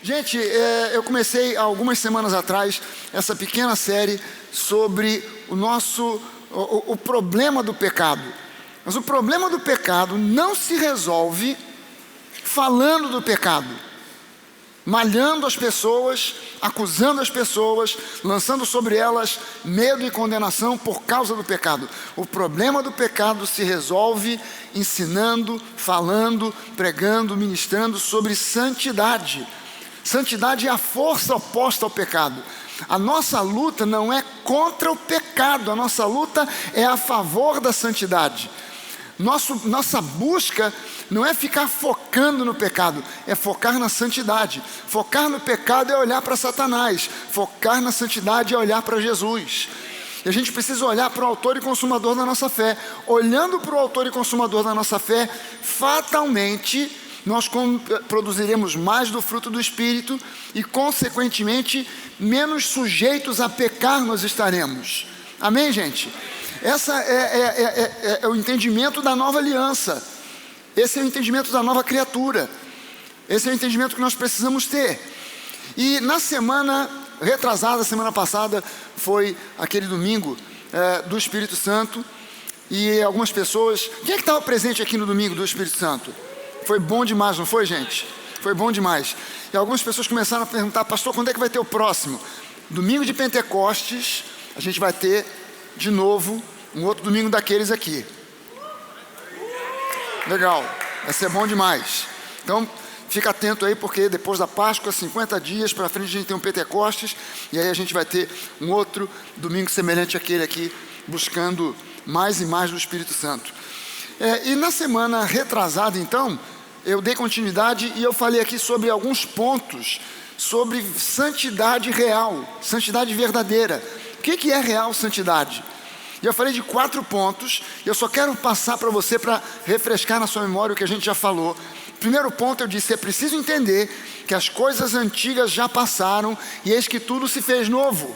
Gente, eu comecei há algumas semanas atrás essa pequena série sobre o problema do pecado. Mas o problema do pecado não se resolve falando do pecado, malhando as pessoas, acusando as pessoas, lançando sobre elas medo e condenação por causa do pecado. O problema do pecado se resolve ensinando, falando, pregando, ministrando sobre santidade. Santidade é a força oposta ao pecado. A nossa luta não é contra o pecado, a nossa luta é a favor da santidade. Nossa busca não é ficar focando no pecado, é focar na santidade. Focar no pecado é olhar para Satanás, focar na santidade é olhar para Jesus. E a gente precisa olhar para o autor e consumador da nossa fé. Olhando para o autor e consumador da nossa fé, fatalmente nós produziremos mais do fruto do Espírito e, consequentemente, menos sujeitos a pecar nós estaremos. Amém, gente? Esse é o entendimento da nova aliança. Esse é o entendimento da nova criatura. Esse é o entendimento que nós precisamos ter. E na semana retrasada, semana passada, foi aquele domingo do Espírito Santo. E algumas pessoas... Quem é que estava presente aqui no domingo do Espírito Santo? Foi bom demais, não foi, gente? Foi bom demais. E algumas pessoas começaram a perguntar: pastor, quando é que vai ter o próximo? Domingo de Pentecostes, a gente vai ter de novo um outro domingo daqueles aqui. Legal, vai ser bom demais. Então, fica atento aí, porque depois da Páscoa, 50 dias para frente, a gente tem um Pentecostes, e aí a gente vai ter um outro domingo semelhante àquele aqui, buscando mais e mais do Espírito Santo. E na semana retrasada, então, eu dei continuidade e eu falei aqui sobre alguns pontos sobre santidade real, santidade verdadeira. O que é real santidade? E eu falei de 4 pontos, e eu só quero passar para você para refrescar na sua memória o que a gente já falou. Primeiro ponto, eu disse: é preciso entender que as coisas antigas já passaram e eis que tudo se fez novo.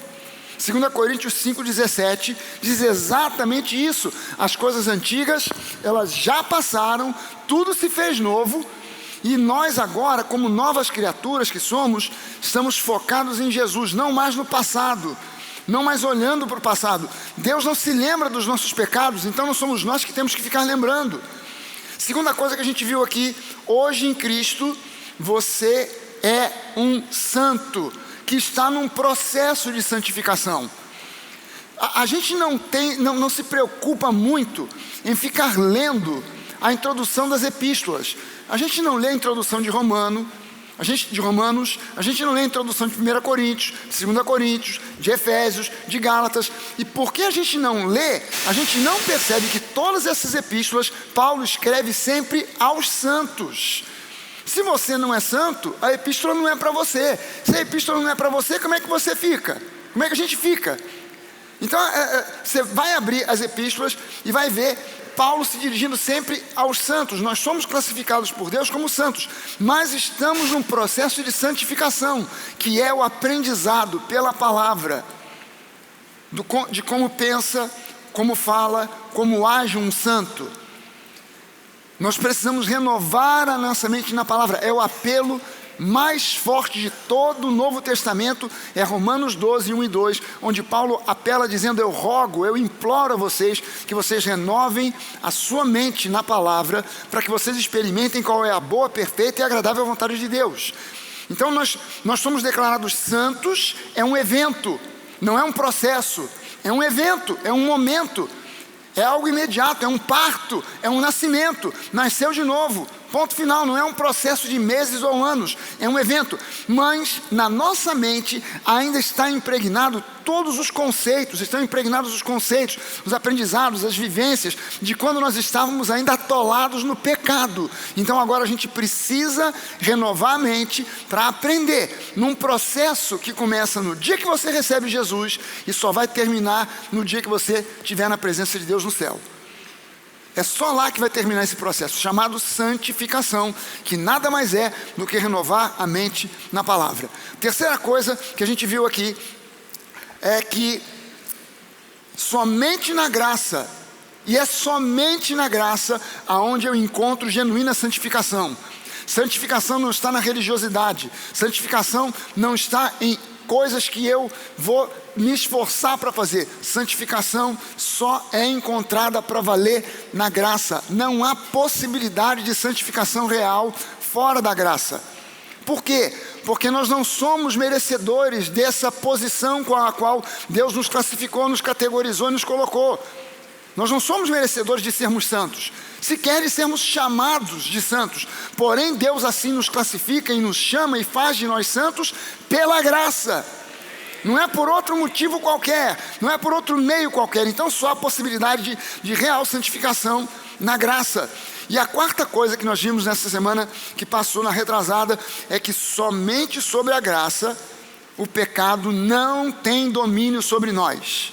2 Coríntios 5,17 diz exatamente isso. As coisas antigas, elas já passaram, tudo se fez novo. E nós agora, como novas criaturas que somos, estamos focados em Jesus, não mais no passado, não mais olhando para o passado. Deus não se lembra dos nossos pecados, então não somos nós que temos que ficar lembrando. Segunda coisa que a gente viu aqui: hoje em Cristo, você é um santo que está num processo de santificação. A gente não se preocupa muito em ficar lendo a introdução das epístolas. A gente não lê a introdução de Romanos, a gente não lê a introdução de 1 Coríntios, 2 Coríntios, de Efésios, de Gálatas. E porque a gente não lê, a gente não percebe que todas essas epístolas, Paulo escreve sempre aos santos. Se você não é santo, a epístola não é para você. Se a epístola não é para você, como é que você fica? Como é que a gente fica? Então, você vai abrir as epístolas e vai ver Paulo se dirigindo sempre aos santos. Nós somos classificados por Deus como santos, mas estamos num processo de santificação, que é o aprendizado pela palavra, de como pensa, como fala, como age um santo. Nós precisamos renovar a nossa mente na palavra. É o apelo mais forte de todo o Novo Testamento, é Romanos 12, 1 e 2, onde Paulo apela dizendo: eu rogo, eu imploro a vocês que vocês renovem a sua mente na palavra, para que vocês experimentem qual é a boa, perfeita e agradável vontade de Deus. Então nós somos declarados santos. É um evento, não é um processo, é um evento, é um momento. É algo imediato, é um parto, é um nascimento, nasceu de novo, ponto final. Não é um processo de meses ou anos, é um evento. Mas na nossa mente ainda está impregnado todos os conceitos, estão impregnados os conceitos, os aprendizados, as vivências de quando nós estávamos ainda atolados no pecado. Então agora a gente precisa renovar a mente para aprender num processo que começa no dia que você recebe Jesus e só vai terminar no dia que você estiver na presença de Deus no céu. É só lá que vai terminar esse processo, chamado santificação, que nada mais é do que renovar a mente na palavra. Terceira coisa que a gente viu aqui é que somente na graça, e é somente na graça aonde eu encontro genuína santificação. Santificação não está na religiosidade. Santificação não está em coisas que eu vou me esforçar para fazer. Santificação só é encontrada para valer na graça. Não há possibilidade de santificação real fora da graça. Por quê? Porque nós não somos merecedores dessa posição com a qual Deus nos classificou, nos categorizou e nos colocou. Nós não somos merecedores de sermos santos, sequer de sermos chamados de santos. Porém, Deus assim nos classifica e nos chama e faz de nós santos pela graça. Não é por outro motivo qualquer, não é por outro meio qualquer. Então só há possibilidade de real santificação na graça. E a quarta coisa que nós vimos nessa semana que passou na retrasada é que somente sobre a graça o pecado não tem domínio sobre nós.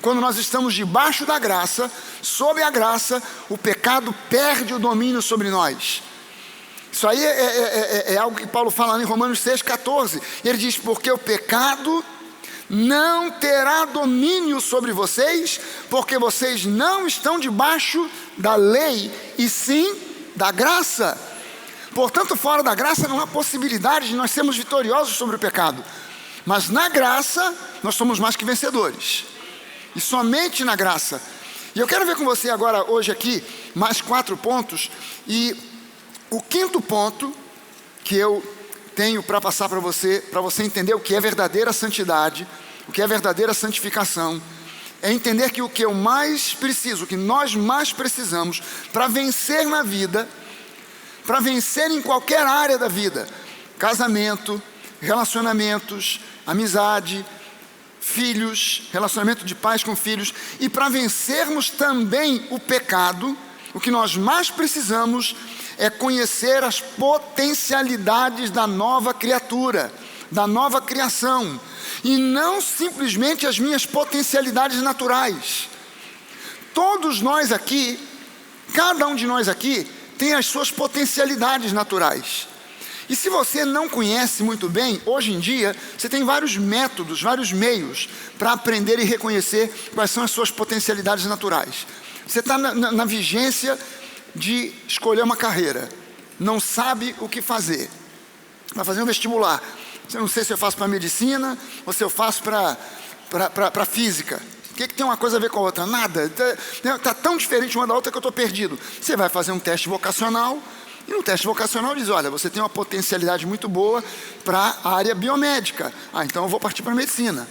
Quando nós estamos debaixo da graça, sob a graça, o pecado perde o domínio sobre nós. Isso aí é algo que Paulo fala em Romanos 6,14. Ele diz, porque o pecado não terá domínio sobre vocês, porque vocês não estão debaixo da lei, e sim da graça. Portanto, fora da graça não há possibilidade de nós sermos vitoriosos sobre o pecado. Mas na graça, nós somos mais que vencedores. E somente na graça. E eu quero ver com você agora, hoje aqui, mais 4 pontos. E o quinto ponto que eu tenho para passar para você entender o que é verdadeira santidade, o que é verdadeira santificação, é entender que o que eu mais preciso, o que nós mais precisamos para vencer na vida, para vencer em qualquer área da vida, casamento, relacionamentos, amizade, filhos, relacionamento de pais com filhos, e para vencermos também o pecado, o que nós mais precisamos é conhecer as potencialidades da nova criatura, da nova criação, e não simplesmente as minhas potencialidades naturais. Todos nós aqui, cada um de nós aqui, tem as suas potencialidades naturais. E se você não conhece muito bem, hoje em dia, você tem vários métodos, vários meios para aprender e reconhecer quais são as suas potencialidades naturais. Você está na vigência de escolher uma carreira, não sabe o que fazer, vai fazer um vestibular. Eu não sei se eu faço para medicina ou se eu faço para física. O que tem uma coisa a ver com a outra? Nada. Está tão diferente uma da outra que eu estou perdido. Você vai fazer um teste vocacional, e no teste vocacional diz, olha, você tem uma potencialidade muito boa para a área biomédica. Então eu vou partir para medicina,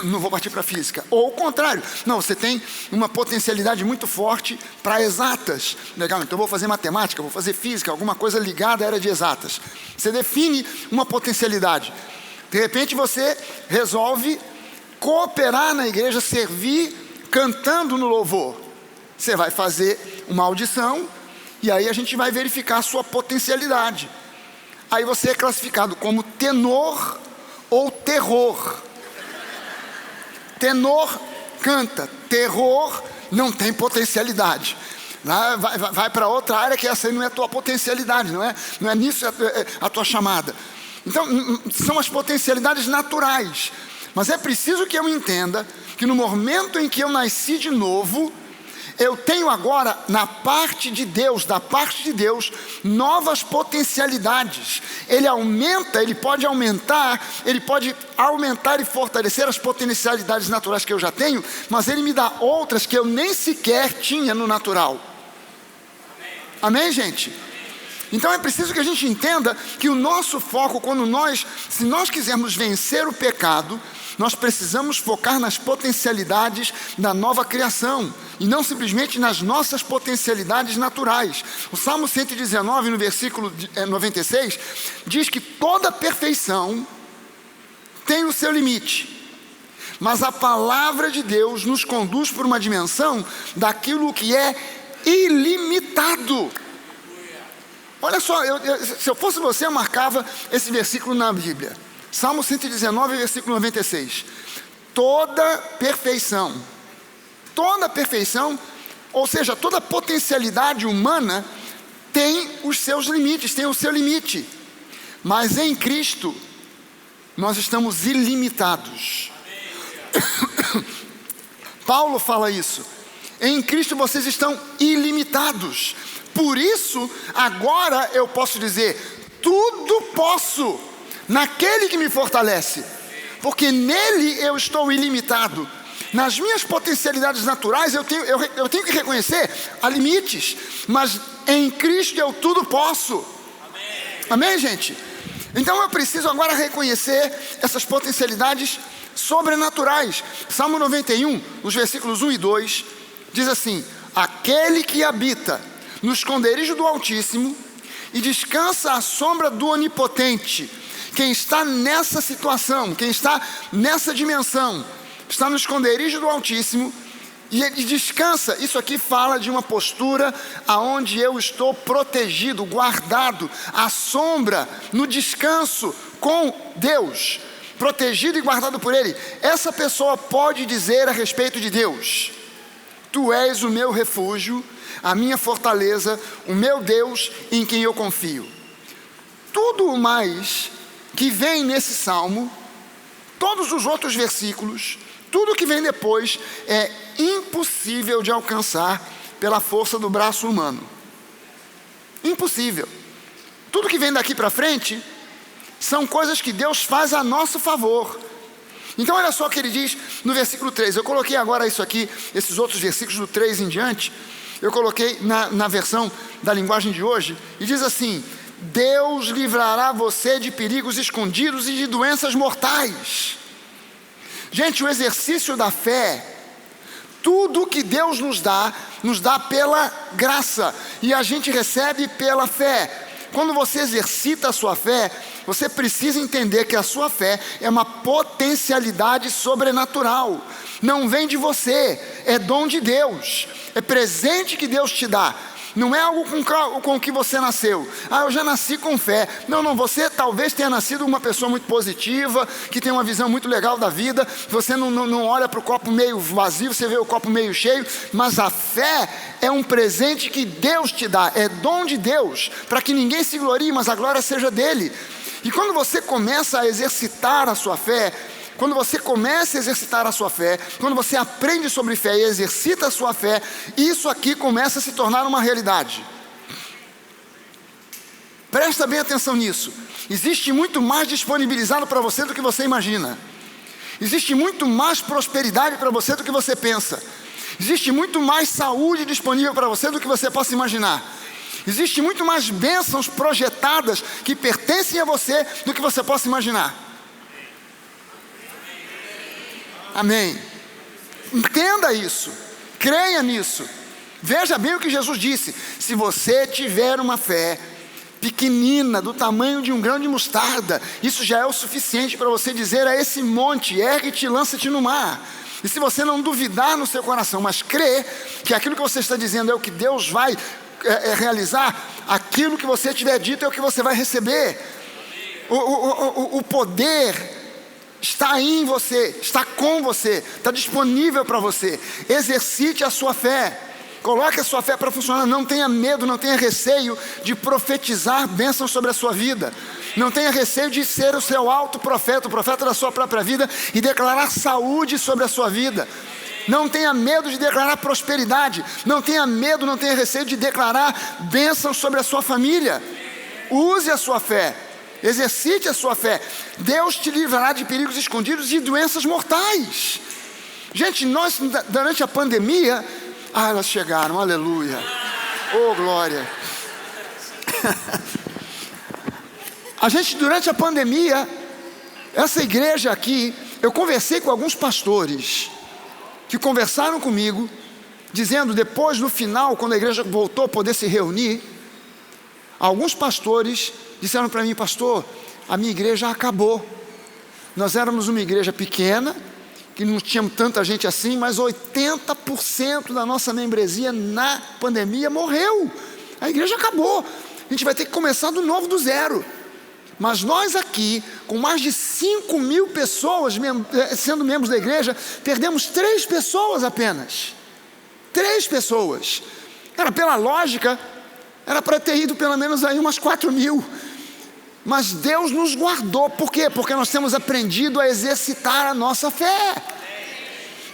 não vou partir para física. Ou o contrário, não, você tem uma potencialidade muito forte para exatas. Legal, então eu vou fazer matemática, vou fazer física, alguma coisa ligada à área de exatas. Você define uma potencialidade. De repente você resolve cooperar na igreja, servir cantando no louvor. Você vai fazer uma audição, e aí a gente vai verificar a sua potencialidade. Aí você é classificado como tenor ou terror. Tenor canta, terror não tem potencialidade. Vai para outra área que essa aí não é a tua potencialidade, não é nisso a tua chamada. Então são as potencialidades naturais. Mas é preciso que eu entenda que no momento em que eu nasci de novo, eu tenho agora, da parte de Deus, novas potencialidades. Ele pode aumentar e fortalecer as potencialidades naturais que eu já tenho, mas Ele me dá outras que eu nem sequer tinha no natural. Amém, gente? Então é preciso que a gente entenda que o nosso foco, se nós quisermos vencer o pecado, nós precisamos focar nas potencialidades da nova criação e não simplesmente nas nossas potencialidades naturais. O Salmo 119, no versículo 96, diz que toda perfeição tem o seu limite, mas a palavra de Deus nos conduz por uma dimensão daquilo que é ilimitado. Olha só, se eu fosse você, eu marcava esse versículo na Bíblia. Salmo 119, versículo 96. Toda perfeição, ou seja, toda potencialidade humana tem os seus limites, tem o seu limite. Mas em Cristo, nós estamos ilimitados. Paulo fala isso. Em Cristo vocês estão ilimitados. Por isso, agora eu posso dizer: tudo posso naquele que me fortalece, porque nele eu estou ilimitado. Nas minhas potencialidades naturais eu tenho que reconhecer, há limites, mas em Cristo eu tudo posso. Amém, gente? Então eu preciso agora reconhecer essas potencialidades sobrenaturais. Salmo 91, os versículos 1 e 2, diz assim: aquele que habita no esconderijo do Altíssimo e descansa à sombra do Onipotente. Quem está nessa situação, quem está nessa dimensão, está no esconderijo do Altíssimo e descansa. Isso aqui fala de uma postura aonde eu estou protegido, guardado, à sombra, no descanso com Deus, protegido e guardado por Ele. Essa pessoa pode dizer a respeito de Deus: tu és o meu refúgio, a minha fortaleza, o meu Deus em quem eu confio. Tudo o mais que vem nesse salmo, todos os outros versículos, tudo que vem depois é impossível de alcançar pela força do braço humano. Impossível. Tudo que vem daqui para frente são coisas que Deus faz a nosso favor. Então olha só o que ele diz no versículo 3. Eu coloquei agora isso aqui, esses outros versículos do 3 em diante, eu coloquei na versão da linguagem de hoje, e diz assim: Deus livrará você de perigos escondidos e de doenças mortais. Gente, o exercício da fé, tudo que Deus nos dá pela graça, e a gente recebe pela fé. Quando você exercita a sua fé, você precisa entender que a sua fé é uma potencialidade sobrenatural. Não vem de você, é dom de Deus, é presente que Deus te dá. Não é algo com o que você nasceu. Eu já nasci com fé. Não, você talvez tenha nascido uma pessoa muito positiva, que tem uma visão muito legal da vida. Você não olha para o copo meio vazio, você vê o copo meio cheio. Mas a fé é um presente que Deus te dá, é dom de Deus, para que ninguém se glorie, mas a glória seja dele. E quando você começa a exercitar a sua fé, quando você começa a exercitar a sua fé, quando você aprende sobre fé e exercita a sua fé, isso aqui começa a se tornar uma realidade. Presta bem atenção nisso. Existe muito mais disponibilizado para você do que você imagina. Existe muito mais prosperidade para você do que você pensa. Existe muito mais saúde disponível para você do que você possa imaginar. Existe muito mais bênçãos projetadas que pertencem a você do que você possa imaginar. Amém. Entenda isso, creia nisso. Veja bem o que Jesus disse: se você tiver uma fé pequenina, do tamanho de um grão de mostarda, isso já é o suficiente para você dizer a esse monte: ergue-te e lança-te no mar. E se você não duvidar no seu coração, mas crer que aquilo que você está dizendo é o que Deus vai realizar, aquilo que você tiver dito é o que você vai receber. O poder está aí em você, está com você, está disponível para você. Exercite a sua fé, coloque a sua fé para funcionar. Não tenha medo, não tenha receio de profetizar bênçãos sobre a sua vida. Não tenha receio de ser o seu autoprofeta, o profeta da sua própria vida, e declarar saúde sobre a sua vida. Não tenha medo de declarar prosperidade. Não tenha medo, não tenha receio de declarar bênçãos sobre a sua família. Use a sua fé. Exercite a sua fé. Deus te livrará de perigos escondidos e de doenças mortais. Gente, nós durante a pandemia, elas chegaram, aleluia, oh glória. A gente durante a pandemia, essa igreja aqui, eu conversei com alguns pastores que conversaram comigo, dizendo, depois no final, quando a igreja voltou a poder se reunir, alguns pastores disseram para mim: pastor, a minha igreja acabou. Nós éramos uma igreja pequena, que não tínhamos tanta gente assim, mas 80% da nossa membresia na pandemia morreu. A igreja acabou. A gente vai ter que começar do novo, do zero. Mas nós aqui, com mais de 5.000 pessoas sendo membros da igreja, perdemos 3 pessoas apenas. 3 pessoas. Pela lógica, era para ter ido pelo menos aí umas 4.000. Mas Deus nos guardou. Por quê? Porque nós temos aprendido a exercitar a nossa fé.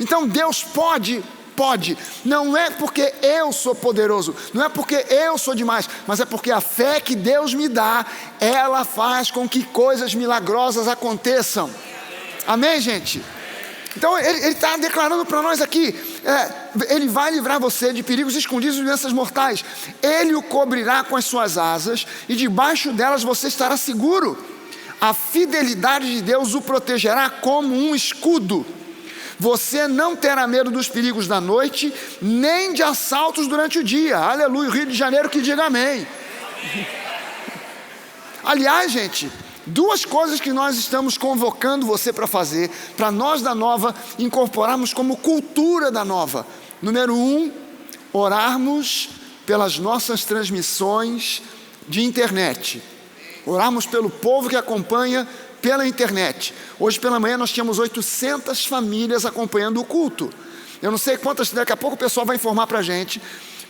Então Deus pode Pode. Não é porque eu sou poderoso, não é porque eu sou demais, mas é porque a fé que Deus me dá, ela faz com que coisas milagrosas aconteçam. Amém, gente? Então ele está declarando para nós aqui, ele vai livrar você de perigos escondidos e doenças mortais. Ele o cobrirá com as suas asas e debaixo delas você estará seguro. A fidelidade de Deus o protegerá como um escudo. Você não terá medo dos perigos da noite, nem de assaltos durante o dia. Aleluia, Rio de Janeiro que diga amém. Aliás, gente, duas coisas que nós estamos convocando você para fazer, para nós da Nova incorporarmos como cultura da Nova. Número 1, orarmos pelas nossas transmissões de internet. Orarmos pelo povo que acompanha pela internet. Hoje pela manhã nós tínhamos 800 famílias acompanhando o culto. Eu não sei quantas, daqui a pouco o pessoal vai informar para a gente,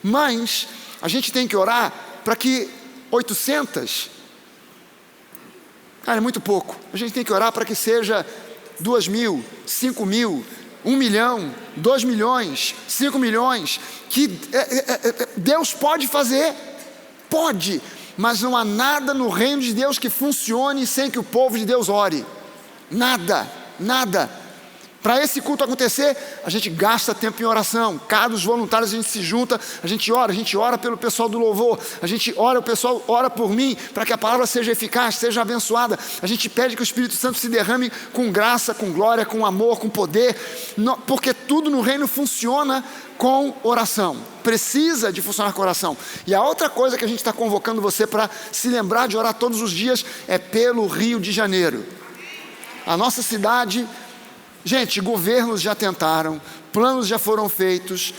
mas a gente tem que orar para que 800, cara, é muito pouco. A gente tem que orar para que seja 2.000, 5.000, 1 milhão, 2 milhões, 5 milhões, que Deus pode fazer, pode, mas não há nada no reino de Deus que funcione sem que o povo de Deus ore. Nada, nada. Para esse culto acontecer, a gente gasta tempo em oração. Cada os voluntários a gente se junta, a gente ora pelo pessoal do louvor, a gente ora, o pessoal ora por mim, para que a palavra seja eficaz, seja abençoada. A gente pede que o Espírito Santo se derrame com graça, com glória, com amor, com poder, porque tudo no reino funciona com oração. Precisa de funcionar com oração. E a outra coisa que a gente está convocando você para se lembrar de orar todos os dias é pelo Rio de Janeiro. A nossa cidade, gente, governos já tentaram, planos já foram feitos,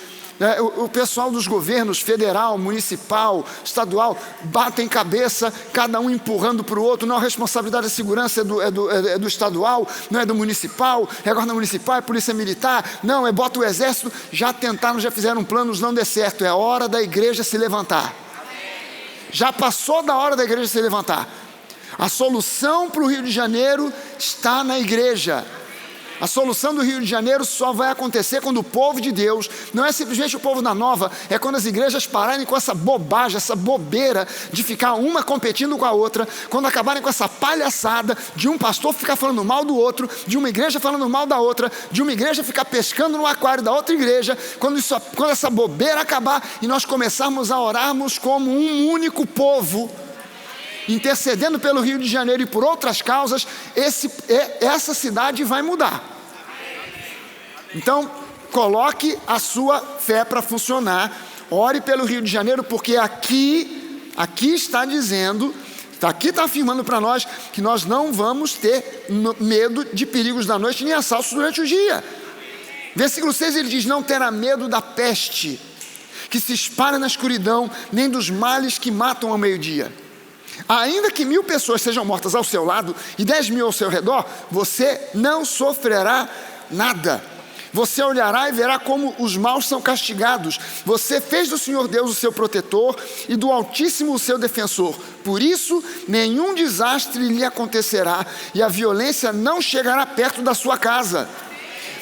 o pessoal dos governos federal, municipal, estadual, batem cabeça, cada um empurrando para o outro. Não, a responsabilidade da segurança é do estadual, não é do municipal, é guarda municipal, é polícia militar, não, bota o exército. Já tentaram, já fizeram planos, não deu certo. É hora da igreja se levantar. Já passou da hora da igreja se levantar. A solução para o Rio de Janeiro está na igreja. A solução do Rio de Janeiro só vai acontecer quando o povo de Deus, não é simplesmente o povo da Nova, é quando as igrejas pararem com essa bobagem, essa bobeira de ficar uma competindo com a outra, quando acabarem com essa palhaçada de um pastor ficar falando mal do outro, de uma igreja falando mal da outra, de uma igreja ficar pescando no aquário da outra igreja, quando essa bobeira acabar e nós começarmos a orarmos como um único povo, intercedendo pelo Rio de Janeiro e por outras causas, essa cidade vai mudar. Então, coloque a sua fé para funcionar, ore pelo Rio de Janeiro, porque aqui está dizendo, aqui está afirmando para nós que nós não vamos ter medo de perigos da noite nem assaltos durante o dia. Versículo 6 ele diz: não terá medo da peste que se espalha na escuridão, nem dos males que matam ao meio-dia. Ainda que 1.000 pessoas sejam mortas ao seu lado e 10.000 ao seu redor, você não sofrerá nada. Você olhará e verá como os maus são castigados. Você fez do Senhor Deus o seu protetor e do Altíssimo o seu defensor. Por isso, nenhum desastre lhe acontecerá e a violência não chegará perto da sua casa.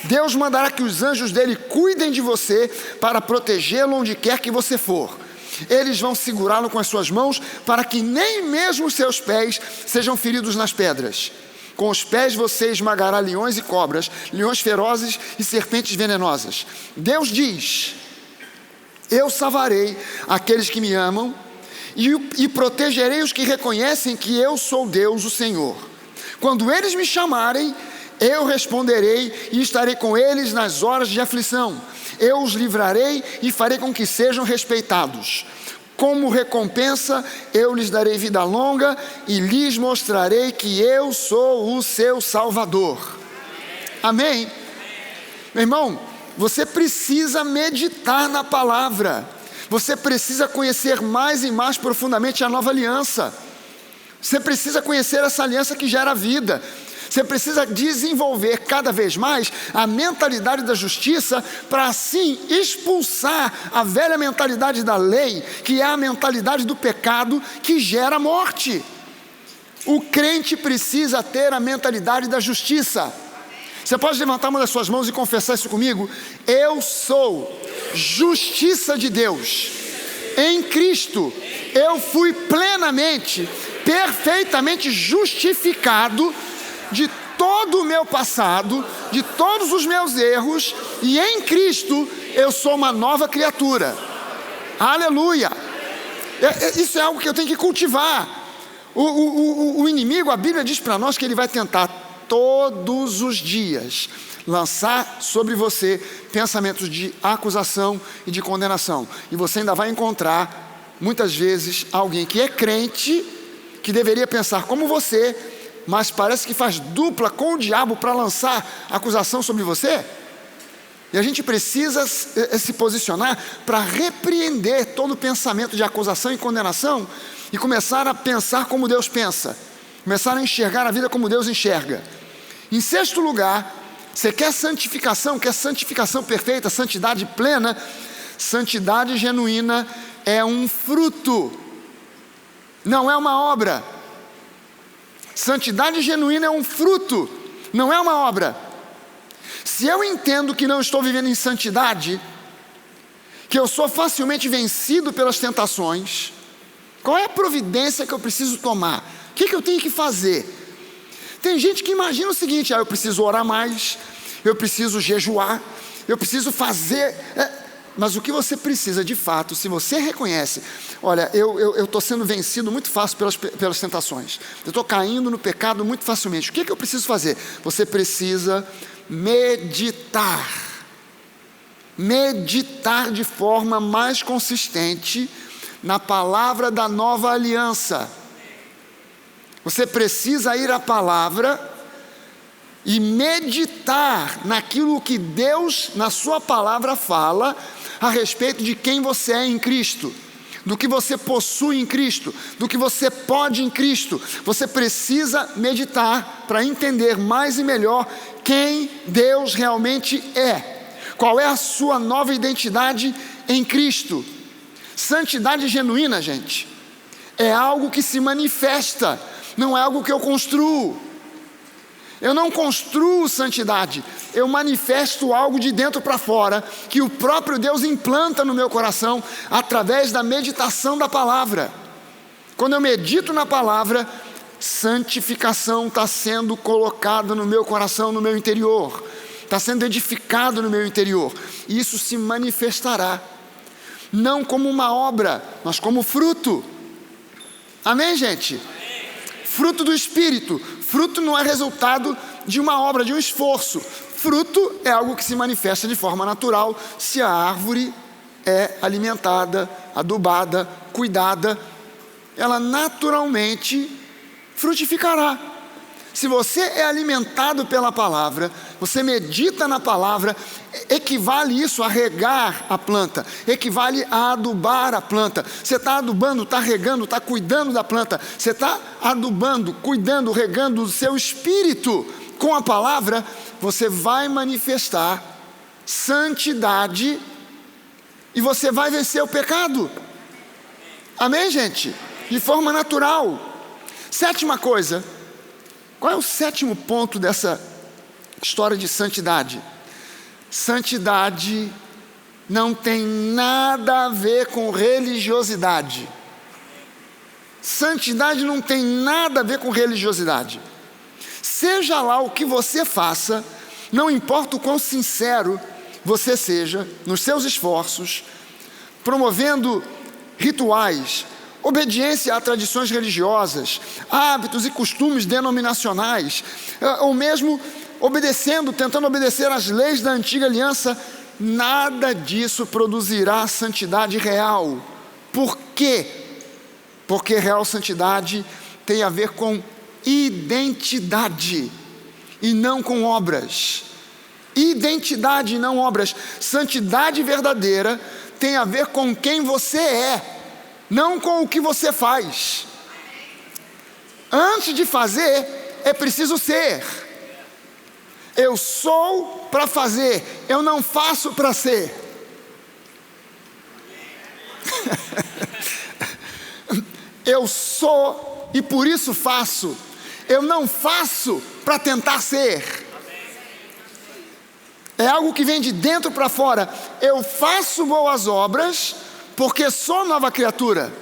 Deus mandará que os anjos dele cuidem de você para protegê-lo onde quer que você for. Eles vão segurá-lo com as suas mãos para que nem mesmo os seus pés sejam feridos nas pedras. Com os pés você esmagará leões e cobras, leões ferozes e serpentes venenosas. Deus diz: eu salvarei aqueles que me amam e protegerei os que reconhecem que eu sou Deus, o Senhor. Quando eles me chamarem, eu responderei e estarei com eles nas horas de aflição. Eu os livrarei e farei com que sejam respeitados. Como recompensa, eu lhes darei vida longa e lhes mostrarei que eu sou o seu Salvador. Amém? Meu irmão, você precisa meditar na palavra. Você precisa conhecer mais e mais profundamente a nova aliança. Você precisa conhecer essa aliança que gera vida. Você precisa desenvolver cada vez mais a mentalidade da justiça para assim expulsar a velha mentalidade da lei, que é a mentalidade do pecado que gera morte. O crente precisa ter a mentalidade da justiça. Você pode levantar uma das suas mãos e confessar isso comigo? Eu sou justiça de Deus. Em Cristo, eu fui plenamente, perfeitamente justificado de todo o meu passado, de todos os meus erros, e em Cristo eu sou uma nova criatura. Aleluia! Isso é algo que eu tenho que cultivar. O inimigo, a Bíblia diz para nós que ele vai tentar todos os dias lançar sobre você pensamentos de acusação e de condenação. E você ainda vai encontrar, muitas vezes, alguém que é crente, que deveria pensar como você, mas parece que faz dupla com o diabo para lançar acusação sobre você. E a gente precisa se posicionar para repreender todo pensamento de acusação e condenação e começar a pensar como Deus pensa, começar a enxergar a vida como Deus enxerga. Em sexto lugar, você quer santificação perfeita, santidade plena? Santidade genuína é um fruto, não é uma obra. Santidade genuína é um fruto, não é uma obra. Se eu entendo que não estou vivendo em santidade, que eu sou facilmente vencido pelas tentações, qual é a providência que eu preciso tomar? O que eu tenho que fazer? Tem gente que imagina o seguinte: eu preciso orar mais, eu preciso jejuar, eu preciso fazer... Mas o que você precisa de fato, se você reconhece, olha, eu estou sendo vencido muito fácil pelas tentações, eu estou caindo no pecado muito facilmente, o que eu preciso fazer? Você precisa meditar de forma mais consistente na palavra da nova aliança. Você precisa ir à palavra e meditar naquilo que Deus, na sua palavra, fala a respeito de quem você é em Cristo, do que você possui em Cristo, do que você pode em Cristo. Você precisa meditar para entender mais e melhor quem Deus realmente é, qual é a sua nova identidade em Cristo. Santidade genuína, gente, é algo que se manifesta, não é algo que eu construo. Eu não construo santidade, eu manifesto algo de dentro para fora, que o próprio Deus implanta no meu coração, através da meditação da palavra. Quando eu medito na palavra, santificação está sendo colocada no meu coração, no meu interior, está sendo edificado no meu interior, e isso se manifestará, não como uma obra, mas como fruto. Amém, gente? Fruto do Espírito. Fruto não é resultado de uma obra, de um esforço. Fruto é algo que se manifesta de forma natural, se a árvore é alimentada, adubada, cuidada, ela naturalmente frutificará. Se você é alimentado pela palavra, você medita na palavra, equivale isso a regar a planta, equivale a adubar a planta. Você está adubando, está regando, está cuidando da planta. Você está adubando, cuidando, regando o seu espírito com a palavra, você vai manifestar santidade e você vai vencer o pecado. Amém, gente? De forma natural. Sétima coisa. Qual é o sétimo ponto dessa história de santidade? Santidade não tem nada a ver com religiosidade. Santidade não tem nada a ver com religiosidade. Seja lá o que você faça, não importa o quão sincero você seja nos seus esforços, promovendo rituais, obediência a tradições religiosas, hábitos e costumes denominacionais, ou mesmo tentando obedecer às leis da antiga aliança, nada disso produzirá santidade real. Por quê? Porque real santidade tem a ver com identidade e não com obras. Identidade e não obras. Santidade verdadeira tem a ver com quem você é, não com o que você faz. Antes de fazer, é preciso ser. Eu sou para fazer, eu não faço para ser. Eu sou e por isso faço. Eu não faço para tentar ser. É algo que vem de dentro para fora. Eu faço boas obras porque sou nova criatura.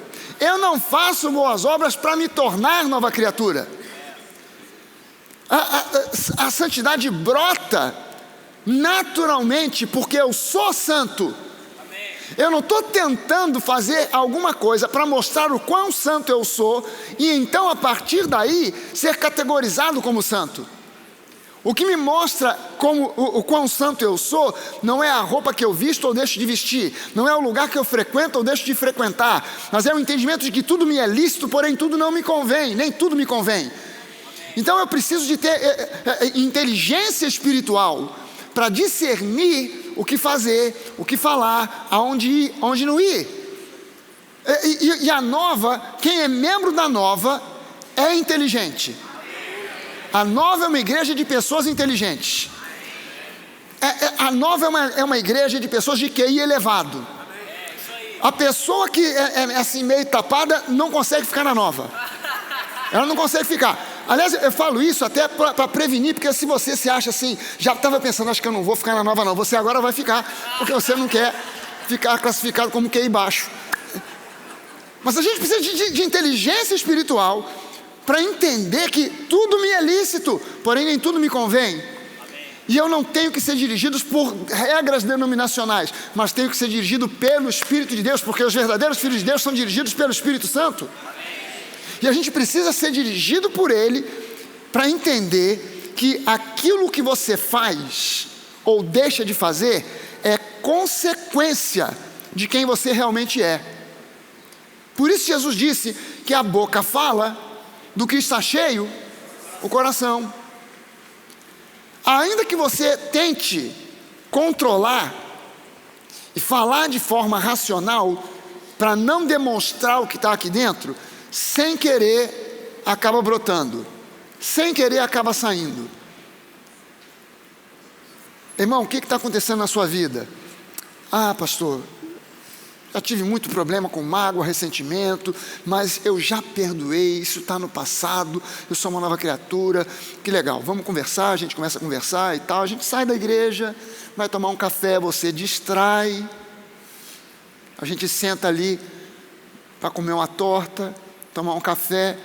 Eu não faço boas obras para me tornar nova criatura. A santidade brota naturalmente porque eu sou santo. Eu não estou tentando fazer alguma coisa para mostrar o quão santo eu sou e então a partir daí ser categorizado como santo. O que me mostra o quão santo eu sou não é a roupa que eu visto ou deixo de vestir, não é o lugar que eu frequento ou deixo de frequentar, mas é o entendimento de que tudo me é lícito, porém tudo não me convém, nem tudo me convém. Então eu preciso de ter inteligência espiritual para discernir o que fazer, o que falar, aonde ir, onde não ir. E a nova, quem é membro da nova é inteligente. A nova é uma igreja de pessoas inteligentes. A nova é uma igreja de pessoas de QI elevado. A pessoa que é assim meio tapada não consegue ficar na nova. Ela não consegue ficar. Aliás, eu falo isso até para prevenir, porque se você se acha assim, já estava pensando, acho que eu não vou ficar na nova não, você agora vai ficar, porque você não quer ficar classificado como QI baixo. Mas a gente precisa de inteligência espiritual para entender que tudo me é lícito, porém nem tudo me convém. E eu não tenho que ser dirigido por regras denominacionais, mas tenho que ser dirigido pelo Espírito de Deus, porque os verdadeiros filhos de Deus são dirigidos pelo Espírito Santo. E a gente precisa ser dirigido por Ele para entender que aquilo que você faz ou deixa de fazer é consequência de quem você realmente é. Por isso Jesus disse que a boca fala do que está cheio o coração. Ainda que você tente controlar e falar de forma racional para não demonstrar o que está aqui dentro, sem querer acaba brotando, sem querer acaba saindo. Irmão, o que está acontecendo na sua vida? Ah, pastor, já tive muito problema com mágoa, ressentimento, mas eu já perdoei, isso está no passado, eu sou uma nova criatura. Que legal, vamos conversar, a gente começa a conversar e tal, a gente sai da igreja, vai tomar um café, você distrai, a gente senta ali para comer uma torta, tomar um café,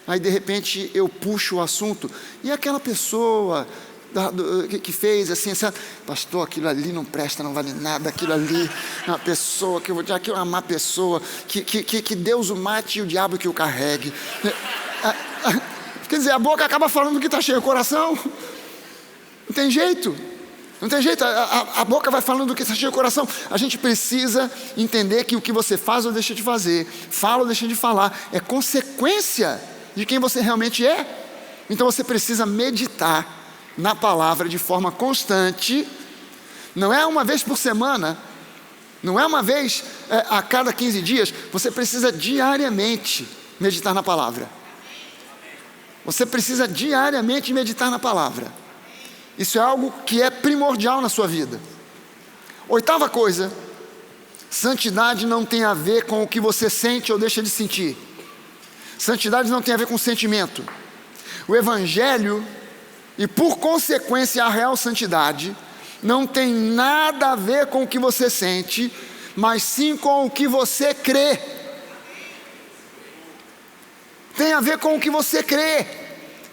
aí de repente eu puxo o assunto, e aquela pessoa que fez assim, pastor, aquilo ali não presta, não vale nada, aquilo ali é uma pessoa, que eu vou dizer, aquilo é uma má pessoa, que Deus o mate e o diabo que o carregue. Quer dizer, a boca acaba falando do que está cheio, o coração não tem jeito. Não tem jeito, a boca vai falando do que está cheio o coração. A gente precisa entender que o que você faz ou deixa de fazer, fala ou deixa de falar, é consequência de quem você realmente é. Então você precisa meditar na palavra de forma constante. Não é uma vez por semana, não é uma vez a cada 15 dias. Você precisa diariamente meditar na palavra. Você precisa diariamente meditar na palavra. Isso é algo que é primordial na sua vida. Oitava coisa, santidade não tem a ver com o que você sente ou deixa de sentir. Santidade não tem a ver com sentimento. O Evangelho, e por consequência a real santidade, não tem nada a ver com o que você sente, mas sim com o que você crê. Tem a ver com o que você crê,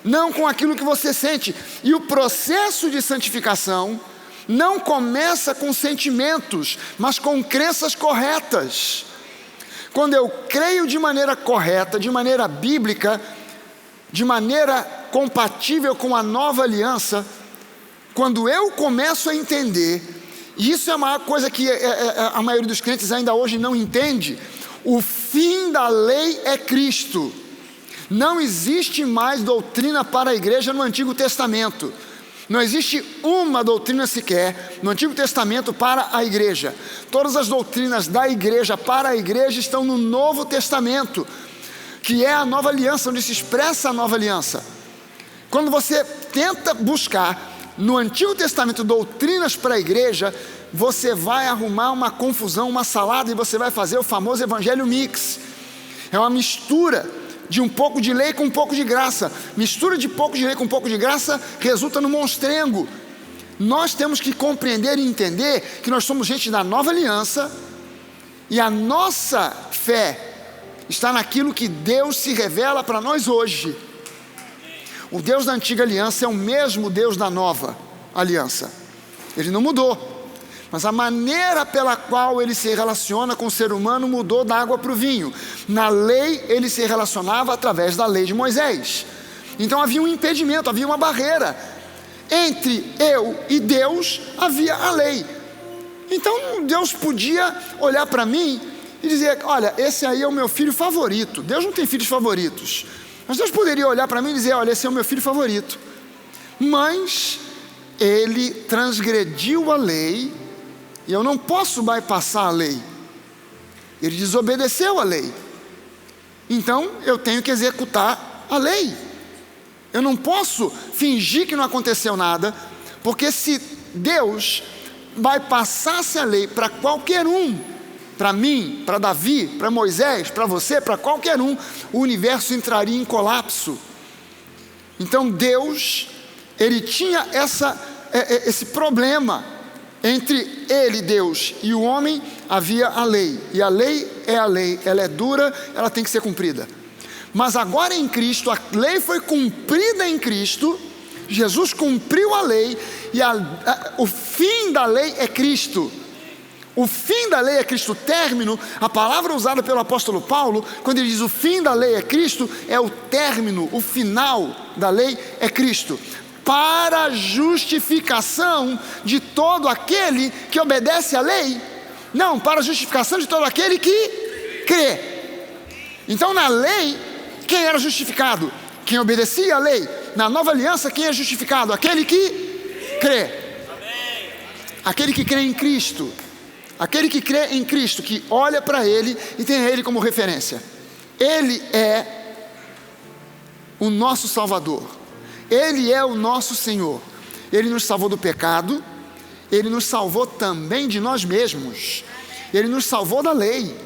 não com aquilo que você sente. E o processo de santificação não começa com sentimentos, mas com crenças corretas. Quando eu creio de maneira correta, de maneira bíblica, de maneira compatível com a nova aliança, quando eu começo a entender, e isso é uma coisa que a maioria dos crentes ainda hoje não entende, o fim da lei é Cristo. Não existe mais doutrina para a igreja no Antigo Testamento. Não existe uma doutrina sequer no Antigo Testamento para a igreja. Todas as doutrinas da igreja para a igreja estão no Novo Testamento, que é a nova aliança, onde se expressa a nova aliança. Quando você tenta buscar no Antigo Testamento doutrinas para a igreja, você vai arrumar uma confusão, uma salada, e você vai fazer o famoso evangelho mix. É uma mistura de um pouco de lei com um pouco de graça. Mistura de pouco de lei com um pouco de graça resulta no monstrengo. Nós temos que compreender e entender que nós somos gente da nova aliança, e a nossa fé está naquilo que Deus se revela para nós hoje. O Deus da antiga aliança é o mesmo Deus da nova aliança. Ele não mudou, mas a maneira pela qual ele se relaciona com o ser humano mudou da água para o vinho. Na lei ele se relacionava através da lei de Moisés. Então havia um impedimento, havia uma barreira. Entre eu e Deus havia a lei. Então Deus podia olhar para mim e dizer: olha, esse aí é o meu filho favorito. Deus não tem filhos favoritos, mas Deus poderia olhar para mim e dizer: olha, esse é o meu filho favorito. Mas ele transgrediu a lei, e eu não posso bypassar a lei. Ele desobedeceu a lei, então eu tenho que executar a lei. Eu não posso fingir que não aconteceu nada, porque se Deus bypassasse a lei para qualquer um, para mim, para Davi, para Moisés, para você, para qualquer um, o universo entraria em colapso. Então Deus, ele tinha esse problema. Entre ele, Deus, e o homem havia a lei, e a lei, ela é dura, ela tem que ser cumprida. Mas agora em Cristo, a lei foi cumprida em Cristo, Jesus cumpriu a lei, e o fim da lei é Cristo. O fim da lei é Cristo. O término, a palavra usada pelo apóstolo Paulo, quando ele diz o fim da lei é Cristo, é o término, o final da lei é Cristo. Para a justificação de todo aquele que obedece à lei. Não, para a justificação de todo aquele que crê. Então na lei, quem era justificado? Quem obedecia à lei. Na nova aliança, quem é justificado? Aquele que crê. Aquele que crê em Cristo. Aquele que crê em Cristo, que olha para Ele e tem Ele como referência. Ele é o nosso Salvador. Ele é o nosso Senhor. Ele nos salvou do pecado. Ele nos salvou também de nós mesmos. Ele nos salvou da lei.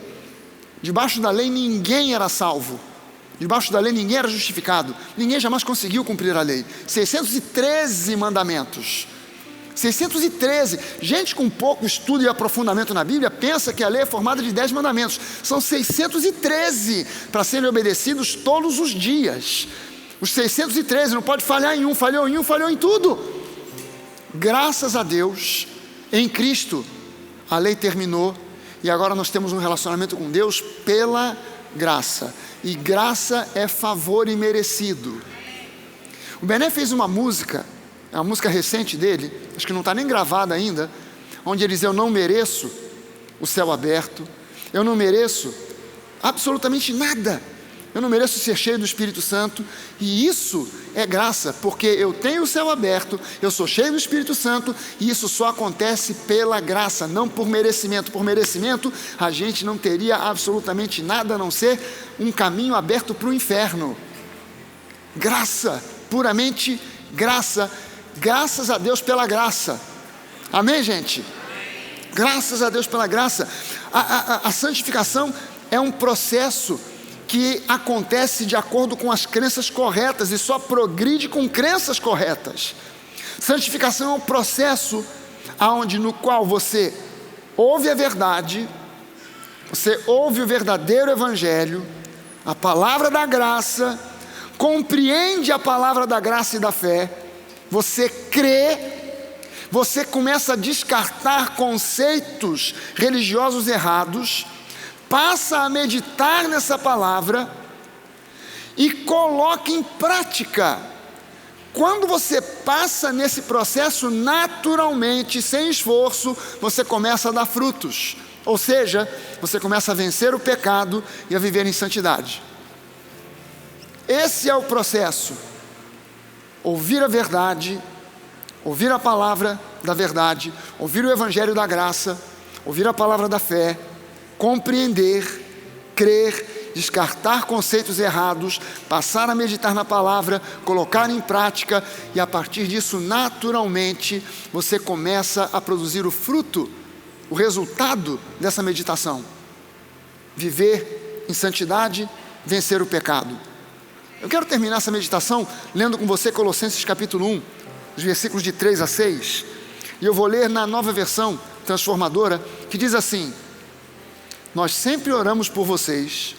Debaixo da lei ninguém era salvo. Debaixo da lei ninguém era justificado. Ninguém jamais conseguiu cumprir a lei. 613 mandamentos. 613. Gente com pouco estudo e aprofundamento na Bíblia pensa que a lei é formada de 10 mandamentos. São 613 para serem obedecidos todos os dias. Os 613, não pode falhar em um, falhou em tudo. Graças a Deus, em Cristo, a lei terminou e agora nós temos um relacionamento com Deus pela graça. E graça é favor imerecido. O Bené fez uma música, é uma música recente dele, acho que não está nem gravada ainda, onde ele diz: eu não mereço o céu aberto, eu não mereço absolutamente nada. Eu não mereço ser cheio do Espírito Santo, e isso é graça, porque eu tenho o céu aberto, eu sou cheio do Espírito Santo, e isso só acontece pela graça, não por merecimento. Por merecimento, a gente não teria absolutamente nada a não ser um caminho aberto para o inferno. Graça, puramente graça, graças a Deus pela graça. Amém, gente? Graças a Deus pela graça. A santificação é um processo que acontece de acordo com as crenças corretas e só progride com crenças corretas. Santificação é um processo no qual você ouve a verdade, você ouve o verdadeiro evangelho, a palavra da graça, compreende a palavra da graça e da fé, você crê, você começa a descartar conceitos religiosos errados, passa a meditar nessa palavra e coloca em prática. Quando você passa nesse processo, naturalmente, sem esforço, você começa a dar frutos. Ou seja, você começa a vencer o pecado e a viver em santidade. Esse é o processo. Ouvir a verdade, ouvir a palavra da verdade, ouvir o evangelho da graça, ouvir a palavra da fé, compreender, crer, descartar conceitos errados, passar a meditar na palavra, colocar em prática, e a partir disso, naturalmente, você começa a produzir o fruto, o resultado dessa meditação. Viver em santidade, vencer o pecado. Eu quero terminar essa meditação lendo com você Colossenses capítulo 1, os versículos de 3 a 6. E eu vou ler na Nova Versão Transformadora, que diz assim: nós sempre oramos por vocês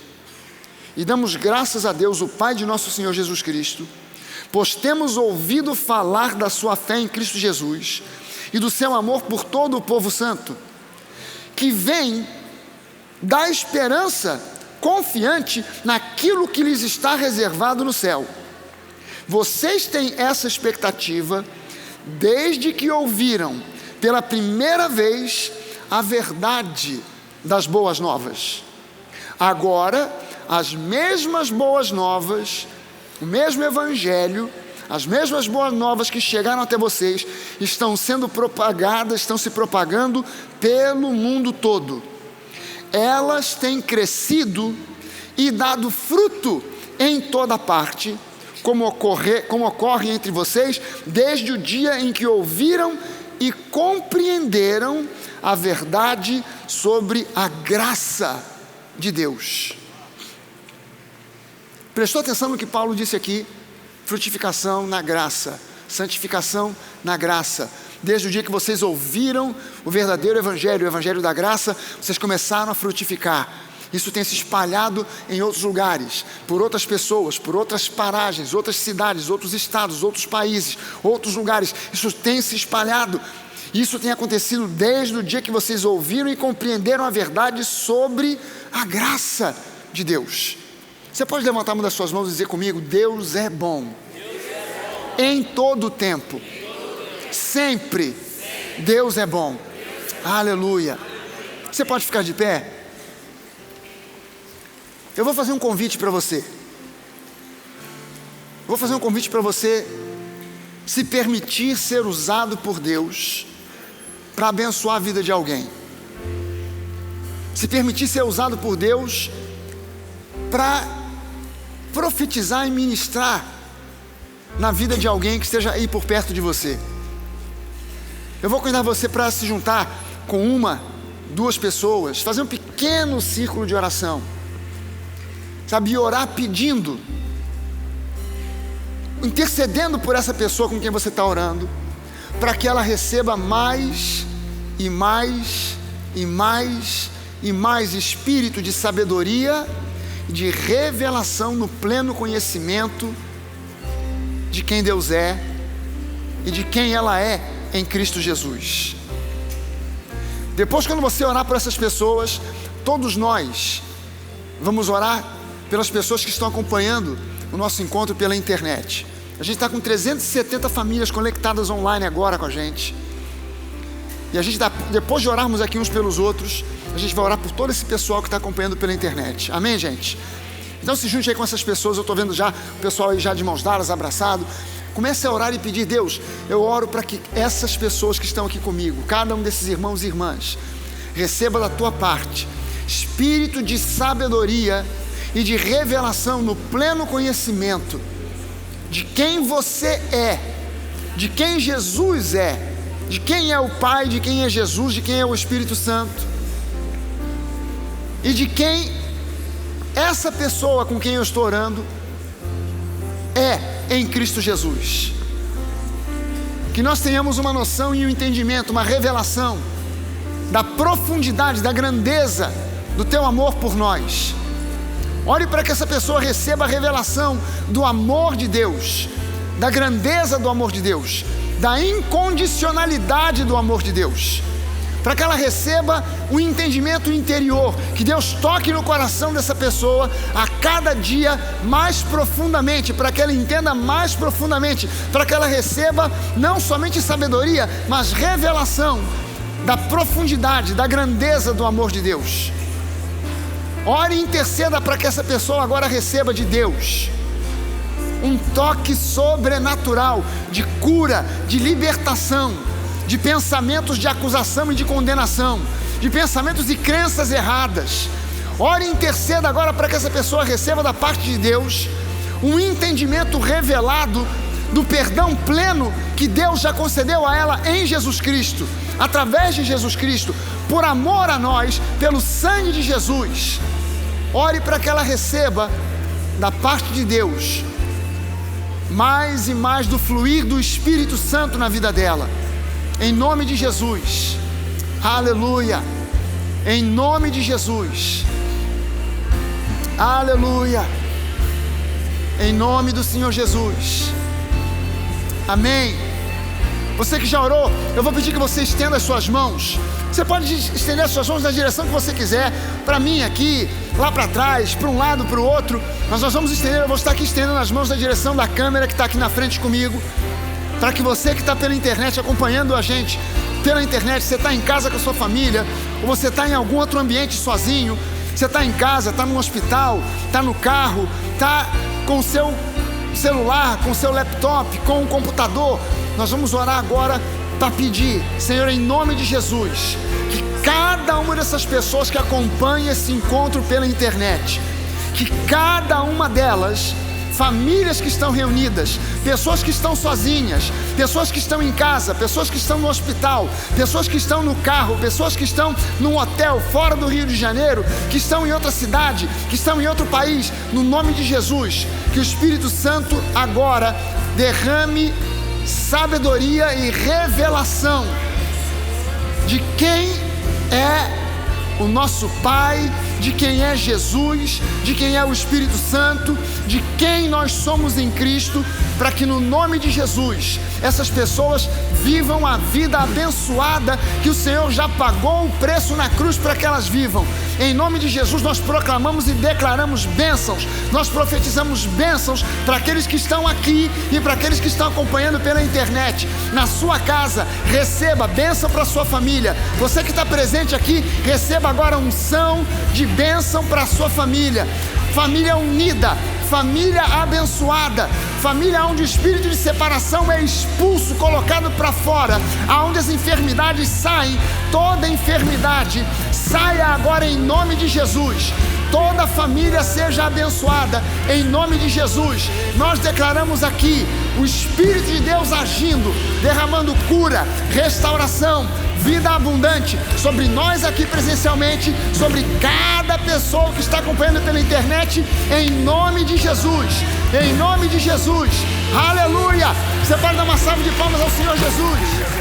e damos graças a Deus, o Pai de nosso Senhor Jesus Cristo, pois temos ouvido falar da sua fé em Cristo Jesus e do seu amor por todo o povo santo, que vem da esperança confiante naquilo que lhes está reservado no céu. Vocês têm essa expectativa desde que ouviram pela primeira vez a verdade das boas novas. Agora, as mesmas boas novas, o mesmo evangelho, as mesmas boas novas que chegaram até vocês, estão sendo propagadas, estão se propagando pelo mundo todo. Elas têm crescido e dado fruto em toda parte, como ocorre entre vocês, desde o dia em que ouviram e compreenderam a verdade sobre a graça de Deus. Prestou atenção no que Paulo disse aqui? Frutificação na graça, santificação na graça. Desde o dia que vocês ouviram o verdadeiro evangelho, o evangelho da graça, vocês começaram a frutificar. Isso tem se espalhado em outros lugares, por outras pessoas, por outras paragens, outras cidades, outros estados, outros países, outros lugares. Isso tem se espalhado. Isso tem acontecido desde o dia que vocês ouviram e compreenderam a verdade sobre a graça de Deus. Você pode levantar uma das suas mãos e dizer comigo: Deus é bom. Em todo o tempo. Sempre. Deus é bom. Aleluia. Você pode ficar de pé? Eu vou fazer um convite para você. Vou fazer um convite para você se permitir ser usado por Deus para abençoar a vida de alguém. Se permitir ser usado por Deus para profetizar e ministrar na vida de alguém que esteja aí por perto de você. Eu vou convidar você para se juntar com uma, duas pessoas, fazer um pequeno círculo de oração, sabe, e orar pedindo, intercedendo por essa pessoa com quem você está orando, para que ela receba mais e mais e mais e mais espírito de sabedoria, de revelação no pleno conhecimento de quem Deus é e de quem ela é em Cristo Jesus. Depois, quando você orar por essas pessoas, todos nós vamos orar pelas pessoas que estão acompanhando o nosso encontro pela internet. A gente está com 370 famílias conectadas online agora com a gente. E a gente depois de orarmos aqui uns pelos outros, a gente vai orar por todo esse pessoal que está acompanhando pela internet. Amém, gente? Então se junte aí com essas pessoas. Eu estou vendo já o pessoal aí já de mãos dadas, abraçado. Comece a orar e pedir: Deus, eu oro para que essas pessoas que estão aqui comigo, cada um desses irmãos e irmãs, receba da tua parte espírito de sabedoria e de revelação no pleno conhecimento de quem você é, de quem Jesus é, de quem é o Pai, de quem é Jesus, de quem é o Espírito Santo e de quem essa pessoa com quem eu estou orando é em Cristo Jesus. Que nós tenhamos uma noção e um entendimento, uma revelação da profundidade, da grandeza do teu amor por nós. Ore para que essa pessoa receba a revelação do amor de Deus, da grandeza do amor de Deus, da incondicionalidade do amor de Deus, para que ela receba um entendimento interior, que Deus toque no coração dessa pessoa a cada dia mais profundamente, para que ela entenda mais profundamente, para que ela receba não somente sabedoria, mas revelação da profundidade, da grandeza do amor de Deus. Ore e interceda para que essa pessoa agora receba de Deus um toque sobrenatural de cura, de libertação, de pensamentos de acusação e de condenação, de pensamentos e crenças erradas. Ore e interceda agora para que essa pessoa receba da parte de Deus um entendimento revelado do perdão pleno que Deus já concedeu a ela em Jesus Cristo, através de Jesus Cristo, por amor a nós, pelo sangue de Jesus. Ore para que ela receba da parte de Deus mais e mais do fluir do Espírito Santo na vida dela, em nome de Jesus. Aleluia, em nome de Jesus. Aleluia, em nome do Senhor Jesus. Amém. Você que já orou, eu vou pedir que você estenda as suas mãos. Você pode estender as suas mãos na direção que você quiser, para mim aqui, lá para trás, para um lado, para o outro. Mas nós vamos estender, eu vou estar aqui estendendo as mãos na direção da câmera que está aqui na frente comigo, para que você que está pela internet, acompanhando a gente pela internet, você está em casa com a sua família, ou você está em algum outro ambiente sozinho, você está em casa, está no hospital, está no carro, está com o seu celular, com o seu laptop, com o computador. Nós vamos orar agora para pedir, Senhor, em nome de Jesus, que cada uma dessas pessoas que acompanha esse encontro pela internet, que cada uma delas, famílias que estão reunidas, pessoas que estão sozinhas, pessoas que estão em casa, pessoas que estão no hospital, pessoas que estão no carro, pessoas que estão num hotel fora do Rio de Janeiro, que estão em outra cidade, que estão em outro país, no nome de Jesus, que o Espírito Santo agora derrame sabedoria e revelação de quem é o nosso Pai, de quem é Jesus, de quem é o Espírito Santo, de quem nós somos em Cristo, para que no nome de Jesus essas pessoas vivam a vida abençoada que o Senhor já pagou o preço na cruz para que elas vivam. Em nome de Jesus nós proclamamos e declaramos bênçãos, nós profetizamos bênçãos para aqueles que estão aqui e para aqueles que estão acompanhando pela internet. Na sua casa, receba bênção para a sua família. Você que está presente aqui, receba agora unção de bênção para a sua família. Família unida, família abençoada, família onde o espírito de separação é expulso, colocado para fora, aonde as enfermidades saem, toda enfermidade saia agora em nome de Jesus. Toda a família seja abençoada em nome de Jesus. Nós declaramos aqui o Espírito de Deus agindo, derramando cura, restauração, vida abundante sobre nós aqui presencialmente, sobre cada pessoa que está acompanhando pela internet, em nome de Jesus, em nome de Jesus. Aleluia! Você pode dar uma salva de palmas ao Senhor Jesus.